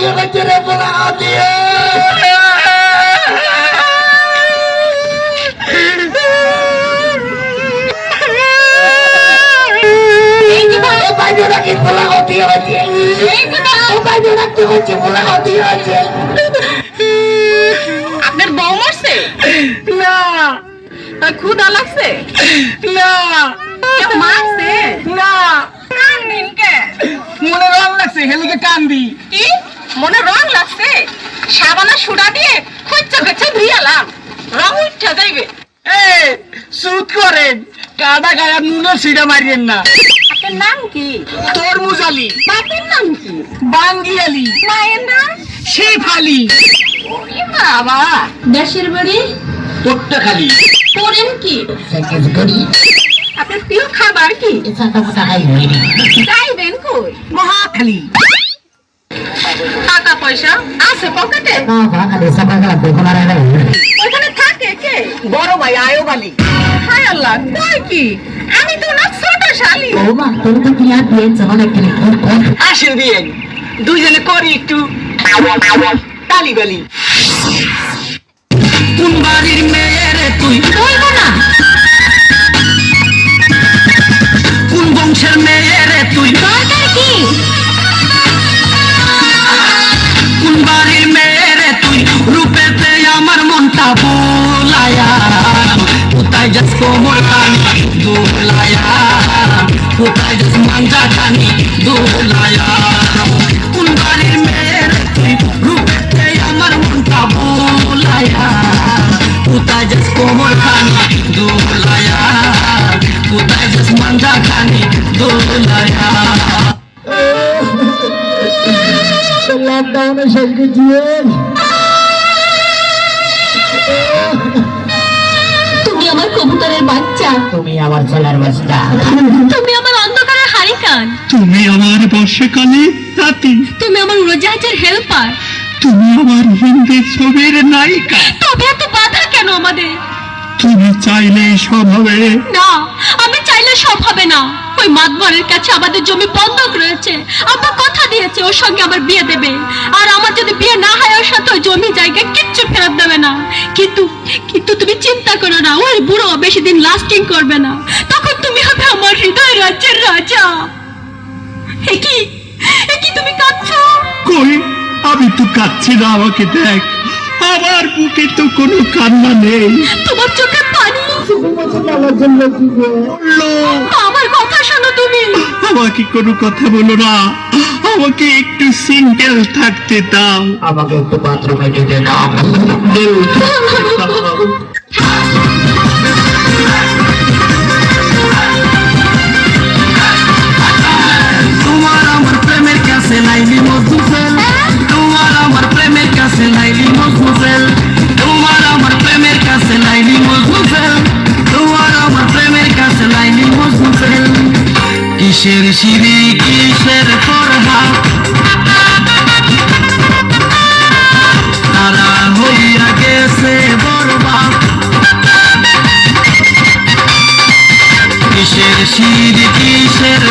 দিয়ে গেছে রে পোলা দিয়ে আপনার বউ মরছে না ক্ষুধা লাগছে না কেউ মারছে না কান্দিন কে মনে রং লাগছে হেলিকে কান্দি কি মনে রং লাগছে সাবানা সুডা দিয়ে খুঁজছে খুঁজছে ধুইয়ালাম রং উঠা যাইবে এই সুদ করেন কাদা গায়া নুনের সিডা মারিয়েন না আপনার নাম কি তরমুজ আলী বাপের নাম কি বাঙ্গি আলী মায়ের নাম শেফ আলী ওরে বাবা দেশের বাড়ি তোরটা খালি করেন কি সাইকেল করি আপনার প্রিয় খাবার কি চাটা মোটা খাই হইনি যাইবেন কই মহাখালী টাকা পয়সা আছে পকেটে না ভাখালি সাবাগা বেগুনার আরে ওখানে থাকে কে বড় ভাই আয়ো বালি হায় আল্লাহ কই কি আমি তো না ছোট শালি ও মা তোর তো কি আর দিয়ে চলে কি আসেন দিয়েন দুইজনে করি একটু তালি বালি কোন বাড়ির মেয়ে রে তুই বলবো না কোন বংশের মেয়ে রে তুই দরকার কি কোন বাড়ির মেয়ে রে তুই রূপেতে আমার মনটা বোলায়া কোথায় যাস কোমর কানি দোলায়া কোথায় যাস মাঞ্জা কানি দোলায়া কোন বাড়ির মেয়ে রে তুই রূপেতে আমার মনটা বোলায়া কোথায় যাস কোমর কানি দোলায়া কোথায় যাস মাঞ্জা কানি দোলায়া লকডাউনে শেষ গেছিলেন তুমি আমার কবুতরের বাচ্চা তুমি আমার ছেলের বাচ্চা তুমি আমার অন্ধকারের হারিকান তুমি আমার বর্ষাকালে রাতি, তুমি আমার উড়োজাহাজের হেল্পার তুমি আমার হিন্দি ছবির নায়িকা। তবে এত বাধা কেন আমাদের তুমি চাইলে সব হবে। না আমি চাইলে সব হবে না ওই মাতবরের কাছে আমাদের জমি বন্ধক রয়েছে আব্বা কথা দিয়েছে ওর সঙ্গে আমার বিয়ে দেবে আর আমার যদি বিয়ে না হয় ওর সাথে ওই জমি জায়গা কিচ্ছু ফেরত দেবে না কিন্তু কিন্তু তুমি চিন্তা করো না ওই বুড়ো বেশি দিন লাস্টিং করবে না তখন তুমি হবে আমার হৃদয় রাজ্যের রাজা কি তুমি কাঁদছো কই, আমি তো কাঁদছি না, আমাকে দেখ, আমার বুকে তো কোনো কান্না নেই। তোমার চোখে পানি আমার কথা শোনো তুমি আমাকে কোনো কথা বলো না, আমাকে একটু সিঙ্গেল থাকতে দাও। আমাকে একটু বাথরুমে যেতে দাও তোমার আমার প্রেমের কাছে লাইলি মজুফেল তোমার আমার প্রেমের কাছে লাইলি মজুফেল তোমার আমার প্রেমের কাছে লাইলি মজুফেল তোমার আমার প্রেমের কাছে লাইলি মজুফেল কিসের সিঁড়ি কিসের পরহা তারা হইয়া গেছে বরবাদ কিসের সিঁড়ি কিসের